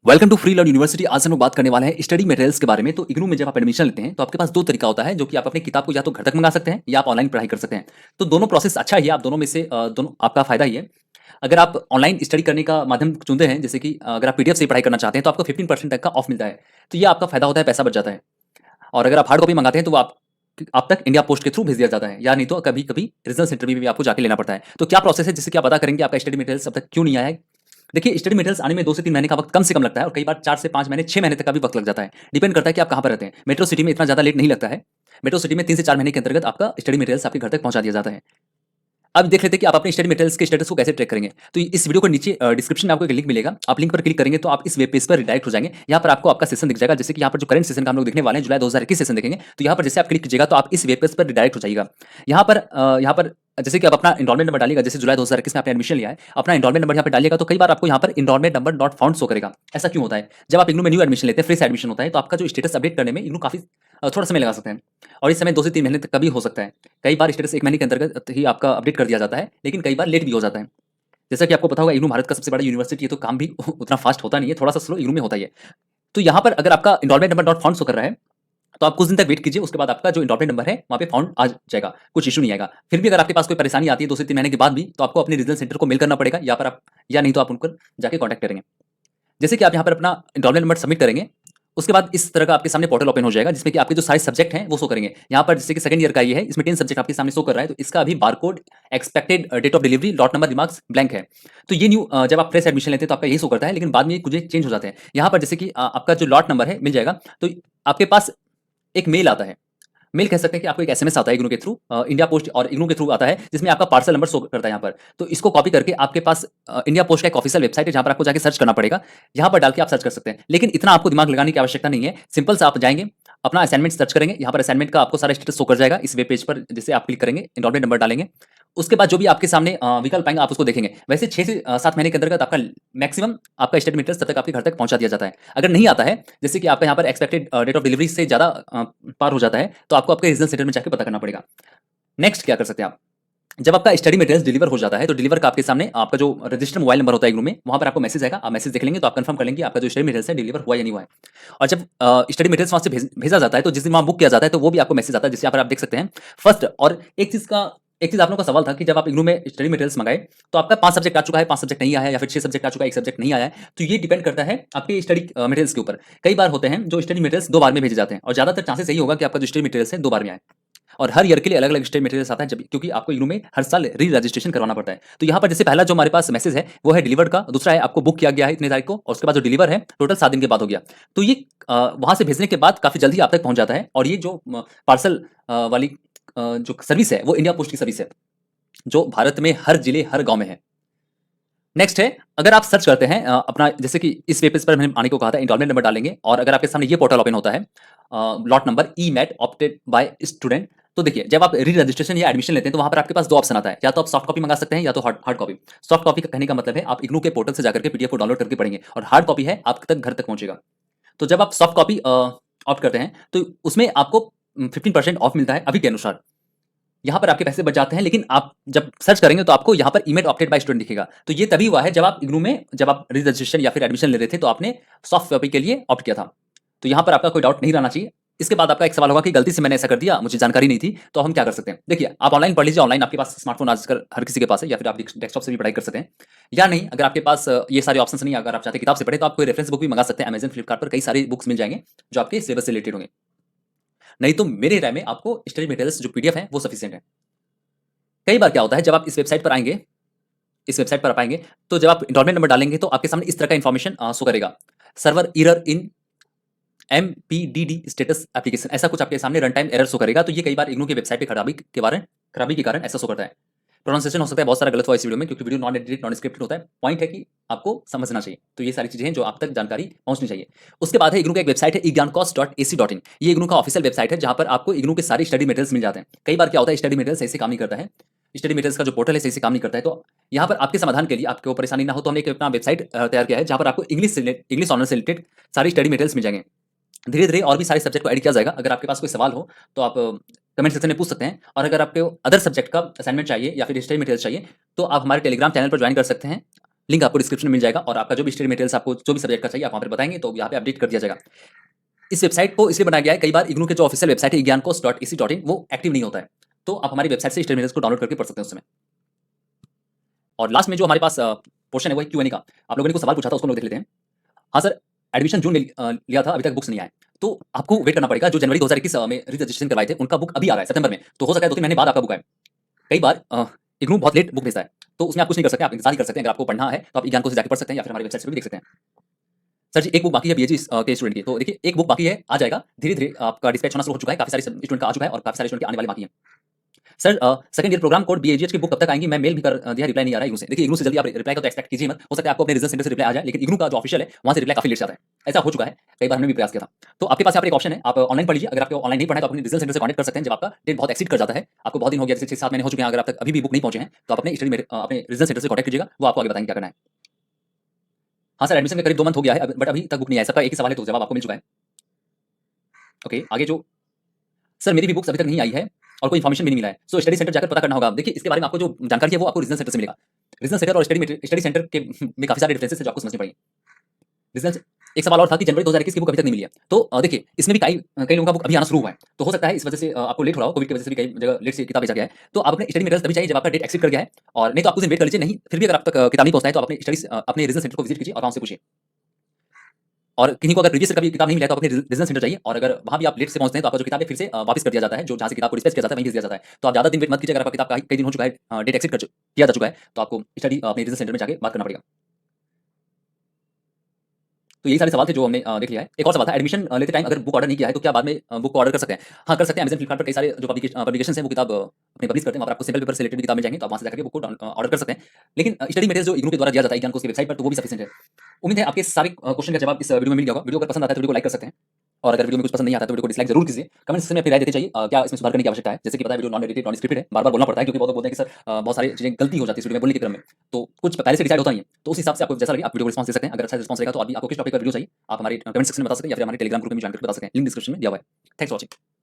Welcome to Free Learn University. आज हम लोग बात करने वाले हैं स्टडी मटेरियल्स के बारे में। तो इग्नू में जब आप एडमिशन लेते हैं तो आपके पास दो तरीका होता है, जो कि आप अपनी किताब को या तो घर तक मंगा सकते हैं या आप ऑनलाइन पढ़ाई कर सकते हैं। तो दोनों प्रोसेस अच्छा ही है, आप दोनों में से दोनों आपका फायदा ही है। अगर आप ऑनलाइन स्टडी करने का माध्यम चुनते हैं, जैसे कि अगर आप पीडीएफ से पढ़ाई करना चाहते हैं, तो आपको 15% तक का ऑफ मिलता है। तो ये आपका फायदा होता है, पैसा बच जाता है। और अगर आप हार्ड कॉपी मंगाते हैं तो वो आप तक इंडिया पोस्ट के थ्रू भेज दिया जाता है, या नहीं तो कभी कभी रीजनल सेंटर में भी आपको जाके लेना पड़ता है। तो क्या प्रोसेस है जिससे कि आप पता करेंगे आपका स्टडी मटेरियल्स अब तक क्यों नहीं आया है। देखिए, स्टडी मटेरियल्स आने में 2 से 3 महीने का वक्त कम से कम लगता है, और कई बार 4 से 5 महीने, 6 महीने तक का भी वक्त लग जाता है। डिपेंड करता है कि आप कहाँ पर रहते हैं। मेट्रो सिटी में इतना ज़्यादा लेट नहीं लगता है। मेट्रो सिटी में 3 से 4 महीने के अंतर्गत आपका स्टडी मटेरियल्स आपके घर तक पहुँचा दिया जाता है। अब देख लेते हैं कि आप अपने स्टडी मटेरियल्स के स्टेटस को कैसे ट्रैक करेंगे। तो इस वीडियो को नीचे डिस्क्रिप्शन में आपको एक लिंक मिलेगा। आप लिंक पर क्लिक करेंगे तो आप इस वेब पेज पर रिडायरेक्ट हो जाएंगे। यहाँ पर आपको आपका सेशन दिख जाएगा, जैसे कि यहाँ पर जो करंट सेशन का हम लोग देखने वाले हैं, जुलाई 2021 सेशन देखेंगे। तो यहाँ पर जैसे आप क्लिक कीजिएगा तो आप इस वेब पेज पर रिडायरेक्ट हो जाइएगा। यहाँ पर जैसे कि आप अपना एनरोलमेंट नंबर डालिएगा, जैसे जुलाई 2021 में आपने एडमिशन लिया है, अपना एनरोलमेंट नंबर यहाँ पे डालिएगा। तो कई बार आपको यहाँ पर enrolment number not found show करेगा। ऐसा क्यों होता है? जब आप इग्नू में न्यू एडमिशन लेते हैं, फ्रेश एडमिशन होता है, तो आपका जो स्टेटस अपडेट करने में इग्नू काफी थोड़ा समय लगा सकते हैं, और इस समय 2 से 3 महीने तक का भी हो सकता है। कई बार स्टेटस 1 महीने के अंतर्गत ही आपका अपडेट कर दिया जाता है, लेकिन कई बार लेट भी हो जाता है। जैसा कि आपको पता होगा, इग्नू भारत का सबसे बड़ा यूनिवर्सिटी है, तो काम भी उतना फास्ट होता नहीं है, थोड़ा-सा स्लो इग्नू में होता ही है। तो यहाँ पर अगर आपका enrolment number not found show कर रहा है, तो आप कुछ दिन तक वेट कीजिए। उसके बाद आपका जो एनरोलमेंट नंबर है, वहाँ पे फाउंड आ जाएगा, कुछ इश्यू नहीं आएगा। फिर भी अगर आपके पास कोई परेशानी आती है 2 से 3 महीने के बाद भी, तो आपको अपने रीजनल सेंटर को मेल करना पड़ेगा, या नहीं तो आप उनको जाके कॉन्टैक्ट करेंगे। जैसे कि आप यहाँ पर अपना एनरोलमेंट नंबर सबमिट करेंगे, उसके बाद इस तरह का आपके सामने पोर्टल ओपन हो जाएगा, जिसमें कि आपके जो सारे सब्जेक्ट हैं वो शो करेंगे। यहाँ पर जैसे कि सेकंड ईयर का ये है, इसमें 10 सब्जेक्ट आपके सामने शो कर रहा है, तो इसका अभी barcode, expected date of delivery, lot number, remarks blank है। तो ये न्यू जब आप फ्रेश एडमिशन लेते हैं तो आपका यही शो करता है, लेकिन बाद में ये कुछ चेंज हो जाते हैं। यहाँ पर जैसे कि आपका जो लॉट नंबर है मिल जाएगा, तो आपके पास एक मेल आता है। मेल कह सकते हैं कि आपको एक एसएमएस आता है इग्नू के थ्रू, इंडिया पोस्ट और इग्नू के थ्रू आता है, जिसमें आपका पार्सल नंबर शो करता है यहाँ पर। तो इसको कॉपी करके आपके पास इंडिया पोस्ट का एक ऑफिशियल वेबसाइट है, जहाँ पर आपको जाके सर्च करना पड़ेगा। यहाँ पर डाल के आप सर्च कर सकते हैं, लेकिन इतना आपको दिमाग लगाने की आवश्यकता नहीं है। सिंपल से आप जाएंगे, अपना असाइनमेंट सर्च करेंगे, यहाँ पर असाइनमेंट का आपको सारा स्टेटस शो कर जाएगा इस वेब पेज पर। जैसे आप क्लिक करेंगे, एनरोलमेंट नंबर डालेंगे, उसके बाद जो भी आपके सामने विकल्प आएंगे आप उसको देखेंगे। वैसे 6 से 7 महीने के अंतर्गत आपका मैक्सिमम आपका स्टडी मटेरियल तब तक आपके घर तक पहुंचा दिया जाता है। अगर नहीं आता है, जैसे कि आपका यहाँ पर एक्सपेक्टेड डेट ऑफ डिलीवरी से ज़्यादा पार हो जाता है, तो आपको आपके रीजनल सेंटर में जाके पता करना पड़ेगा। नेक्स्ट क्या कर सकते हैं आप? जब आपका स्टडी मटेरियल्स डिलीवर हो जाता है, तो डिलीवर का आपके सामने आपका जो रजिस्टर्ड मोबाइल नंबर होता है इग्नू में, वहाँ पर आपको मैसेज आएगा। आप मैसेज देख लेंगे तो आप कंफर्म कर लेंगे आपका जो स्टडी मटेरियल्स है डिलीवर हुआ या नहीं हुआ है। और जब स्टडी मटेरियल्स वहाँ से भेजा जाता है, तो जिस दिन वहाँ बुक किया जाता है, तो वो भी आपको मैसेज आता है, जिससे यहाँ पर आप देख सकते हैं फर्स्ट। और एक चीज़ आप लोगों का सवाल था कि जब आप इग्नू में स्टडी मटेरियल्स मंगाए, तो आपका 5 सब्जेक्ट आ चुका है, 5 सब्जेक्ट नहीं आया है, या फिर 6 सब्जेक्ट आ चुका है, 1 सब्जेक्ट नहीं आया है। तो ये डिपेंड करता है आपके स्टडी मटेरियल्स के ऊपर। कई बार होते हैं जो स्टडी मटेरियल्स 2 बार में भेजे जाते हैं, और ज़्यादातर चांसेस यही होगा कि आपका जो स्टडी मटेरियल्स है 2 बार में आए। और हर ईयर के लिए अलग-अलग स्टडी मटेरियल्स आता है, जब क्योंकि आपको इग्नू में हर साल री-रजिस्ट्रेशन करवाना पड़ता है। तो यहाँ पर जैसे पहला जो हमारे पास मैसेज है, वो है डिलीवर्ड का, दूसरा है आपको बुक किया गया है इतने तारीख को, और उसके बाद जो डिलीवर है टोटल 7 दिन के बाद हो गया। तो ये वहाँ से भेजने के बाद काफ़ी जल्दी आप तक पहुँच जाता है। और ये जो पार्सल वाली जो सर्विस है, वो इंडिया पोस्ट की सर्विस है, जो भारत में हर जिले, हर गाँव में है। नेक्स्ट है, अगर आप सर्च करते हैं अपना, जैसे कि इस वेब पेज पर मैंने आने को कहा था, एनरोलमेंट नंबर डालेंगे, और अगर आपके सामने ये पोर्टल ओपन होता है, लॉट नंबर ईमेट ऑप्टेड बाय स्टूडेंट। तो देखिए, जब आप री रजिस्ट्रेशन या एडमिशन लेते हैं, तो वहाँ पर आपके पास 2 ऑप्शन आता है, या तो आप सॉफ्ट कॉपी मंगा सकते हैं, या तो hard hard copy. Soft copy का कहने का मतलब है आप इग्नू के पोर्टल से जाकर के पीडीएफ को डाउनलोड करके पढ़ेंगे, और हार्ड कॉपी है आप तक घर तक पहुंचेगा। तो जब आप सॉफ्ट कॉपी ऑप्ट करते हैं, तो उसमें आपको 15% ऑफ मिलता है अभी के अनुसार। यहाँ पर आपके पैसे बच जाते हैं, लेकिन आप जब सर्च करेंगे तो आपको यहाँ पर ईमेल ऑप्टेड बाय स्टूडेंट दिखेगा। तो ये तभी हुआ है जब आप इग्नू में जब आप री रजिस्ट्रेशन या फिर एडमिशन ले रहे थे, तो आपने सॉफ्ट कॉपी के लिए ऑप्ट किया था। तो यहाँ पर आपका कोई डाउट नहीं रहना चाहिए। इसके बाद आपका एक सवाल होगा कि गलती से मैंने ऐसा कर दिया, मुझे जानकारी नहीं थी, तो हम क्या कर सकते हैं? देखिए, आप ऑनलाइन पढ़ लीजिए। ऑनलाइन आपके पास स्मार्टफोन आजकल हर किसी के पास है, या फिर आप डेस्कटॉप से भी पढ़ाई कर सकते हैं। या नहीं, अगर आपके पास ये सारे ऑप्शंस नहीं है, अगर आप चाहते हैं किताब से पढ़ें, तो आप कोई रेफरेंस बुक भी मंगा सकते हैं। अमेज़न, फ्लिपकार्ट पर कई सारी बुक्स मिल जाएँगे, जो आपके सिलेबस से रिलेटेड होंगे। नहीं तो मेरे राय में आपको स्टडी मटेरियल्स जो पीडीएफ है, वो सफिशिएंट है। कई बार क्या होता है, जब आप इस वेबसाइट पर आप आएँगे, तो जब आप एनरोलमेंट नंबर डालेंगे, तो आपके सामने इस तरह का इन्फॉर्मेशन शो करेगा। Server error in MPDD status application, ऐसा कुछ आपके सामने रन टाइम एरर शो करेगा। तो ये कई बार इग्नू की वेबसाइट पे खराबी के कारण ऐसा शो करता है। प्रोनाउंसिएशन हो सकता है बहुत सारा गलत हुआ इस वीडियो में, क्योंकि video non edited, non scripted होता है। पॉइंट है कि आपको समझना चाहिए। तो ये सारी चीज़ें हैं जो आप तक जानकारी पहुँचनी चाहिए। उसके बाद है इग्नू का एक वेबसाइट है egyankos.ac.in। ये इग्नू का ऑफिशियल वेबसाइट है, जहाँ पर आपको इग्नू के सारे स्टडी मटेरियल्स मिल जाते हैं। कई बार क्या होता है, स्टडी मटेरियल सही से काम नहीं करता है। स्टडी मटेरियल्स का जो पोर्टल है सही से काम नहीं करता है। तो यहाँ पर आपके समाधान के लिए, आपको परेशानी ना हो, तो हमने एक अपना वेबसाइट तैयार किया है, जहाँ पर आपको इंग्लिश ऑनर से रिलेटेड सारी स्टडी मटेरियल्स मिल जाएंगे। धीरे-धीरे और भी सारे सब्जेक्ट को ऐड किया जाएगा। अगर आपके पास कोई सवाल हो, तो आप कमेंट सेक्शन में पूछ सकते हैं। और अगर आपको अदर सब्जेक्ट का असाइनमेंट चाहिए या फिर स्टडी मटेरियल चाहिए, तो आप हमारे टेलीग्राम चैनल पर ज्वाइन कर सकते हैं। लिंक आपको डिस्क्रिप्शन में मिल जाएगा और आपका जो भी स्टडी मटेरियल्स आपको जो भी सब्जेक्ट का चाहिए आप वहाँ पर बताएंगे तो यहाँ पे अपडेट कर दिया जाएगा। इस वेबसाइट को इसलिए बनाया गया है, कई बार इग्नू के जो ऑफिशियल वेबसाइट है ज्ञानकोश.ac.in वो एक्टिव नहीं होता है, तो आप हमारी वेबसाइट से स्टडी मटेरियल्स को डाउनलोड करके पढ़ सकते हैं उस समय। और लास्ट में जो हमारे पास पोर्शन है वो है Q&A का। आप लोगों ने कुछ सवाल पूछा था उसको हम लोग देख लेते हैं। हाँ सर, एडमिशन जून में लिया था, अभी तक बुक्स नहीं आए, तो आपको वेट करना पड़ेगा। जो जनवरी 2021 में रजिस्ट्रेशन करवाए थे उनका बुक अभी आ रहा है सितंबर में, तो हो सकता है 2-3 महीने बाद आपका बुक आए। कई बार इग्नू बहुत लेट बुक भेजता है, तो उसमें आप कुछ नहीं कर सकते, आप इंतजार ही कर सकते हैं। अगर आपको पढ़ना है तो आप ज्ञानकोश से जाकर पढ़ सकते हैं या फिर हमारी वेबसाइट से भी देख सकते हैं। सर जी, एक बुक बाकी है बीएचई के स्टूडेंट की, तो देखिए एक बुक बाकी है, आ जाएगा धीरे-धीरे, आपका डिस्पैच होना शुरू हो चुका है, काफ़ी सारे स्टूडेंट का आ चुका है और काफ़ी सारे स्टूडेंट के आने वाले बाकी हैं। Sir second year program code BAGH की बुक कब तक आएंगी? मैं मेल भी कर दिया, रिप्लाई नहीं आ रहा है इग्नू से। देखिए इग्नू से जल्दी आप रिप्लाई का तो एक्सपेक्ट कीजिए मत, हो सकता है आपको अपने रीजन सेंटर से रिप्लाई आ जाए, लेकिन इग्नू का जो ऑफिशियल है वहाँ से रिप्लाई काफ़ी लेट से आता है। ऐसा हो चुका है, कई बार हमने भी प्रयास किया था। तो आपके पास यहाँ पर एक ऑप्शन है, आप ऑनलाइन पढ़ लीजिए। अगर आपको ऑनलाइन नहीं पढ़ना है तो अपने रीजन सेंटर से कॉन्टैक्ट कर सकते हैं। जब आपका डेट बहुत एक्सीड कर जाता है, आपको बहुत दिन हो गया, जैसे 6-7 महीने हो चुके हैं, अगर आप तक अभी भी बुक नहीं पहुंचे हैं तो आप अपने स्टडी में अपने रीजन सेंटर से कॉन्टैक्ट कीजिएगा, वो आपको आगे बताएंगे क्या करना है। हाँ सर, एडमिशन के करीब 2 मंथ हो गया है, बट अभी तक बुक नहीं आया। सबका एक ही सवाल है तो जवाब आपको मिल चुका है। ओके, आगे जो सर मेरी भी बुक्स अभी तक नहीं आई है और कोई इन्फॉर्मेशन भी नहीं मिला है, सो स्टडी सेंटर जाकर पता करना होगा। देखिए इसके बारे में आपको जो जानकारी है वो आपको रीजनल सेंटर से मिलेगा। रीजनल सेंटर और स्टडी सेंटर के में काफी सारे डिफरेंसेस है जो आपको समझने पड़ेंगे। रीजनल एक सवाल और था कि जनवरी 2021 की बुक अभी तक नहीं मिली है, तो देखिए इसमें भी कई कई लोगों का बुक अभी आना शुरू हुआ है, तो हो सकता है इस वजह से आपको लेट हो रहा हो। कोविड की वजह से भी कई जगह लेट से किताब बेचा गया है, तो आप अपने स्टडी मटेरियल्स तभी चाहिए जब आपका डेट एक्सीड कर गया है, और नहीं तो आप कुछ दिन वेट कर लीजिए। नहीं फिर भी अगर आप तक किताब नहीं पहुंचता है तो आप अपने स्टडी अपने रीजनल सेंटर को विजिट कीजिए और वहां से पूछिए। और किन्हीं को अगर प्रीवियस कभी किताब नहीं मिला है तो अपने रीजनल सेंटर जाइए, और अगर वहाँ भी आप लेट से पहुँचते हैं तो आपका जो किताब है फिर से वापस कर दिया जाता है, जो जहाँ से किताब को डिस्पैच किया जाता है वहीं भेज दिया जाता है। तो आप ज़्यादा दिन वेट मत कीजिए। अगर आपका किताब का कई दिन हो चुका है, डेट एक्सीड किया जा चुका है, तो आपको स्टडी अपने रीजनल सेंटर में जाके बात करना पड़ेगा। तो यही सारे सवाल थे जो हमने देख लिया है। एक और सवाल था, एडमिशन लेते टाइम अगर बुक ऑर्डर नहीं किया है तो क्या बाद में बुक को ऑर्डर कर सकते हैं? हाँ, कर सकते हैं। अमेज़न, फ्लिपकार्ट पर कई सारे जो पब्लिकेशंस हैं वो किताब अपने पब्लिश करते हैं, वहाँ पर आपको सैंपल पेपर से रिलेटेड किताब मिल जाएँगी, तो आप वहाँ से जाकर के बुक को ऑर्डर कर सकते हैं। लेकिन स्टडी मटेरियल जो इग्नू के द्वारा दिया जाता है ज्ञानकोश की वेबसाइट पर, तो वो भी सफिशिएंट है। उम्मीद है आपके सारे क्वेश्चन का जवाब इस वीडियो में मिल गया होगा। वीडियो अगर पसंद आता है तो वीडियो को लाइक कर सकते हैं, और अगर वीडियो में कुछ पसंद नहीं आता तो वीडियो को डिसलाइक जरूर कीजिए। कमेंट सेक्शन में अपनी राय देते चाहिए, क्या इसमें सुधार करने की आवश्यकता है। जैसे कि पता है video non edited non scripted है, बार-बार बोलना पड़ता है क्योंकि बहुत लोग बोलते हैं कि सर बहुत सारी चीजें गलती हो जाती है वीडियो में बोलने के क्रम में, तो कुछ पहले से डिसाइड होता नहीं है। तो उस हिसाब से आपको जैसा लगे आप वीडियो को रिस्पांस दे सकते हैं। अगर अच्छा रिस्पांस रहेगा तो अभी आपको किस टॉपिक पर वीडियो चाहिए आप हमारे कमेंट सेक्शन में बता सकते हैं, या फिर हमारे टेलीग्राम ग्रुप में ज्वाइन करके बता सकते हैं। लिंक डिस्क्रिप्शन में दिया हुआ है। Thanks for watching.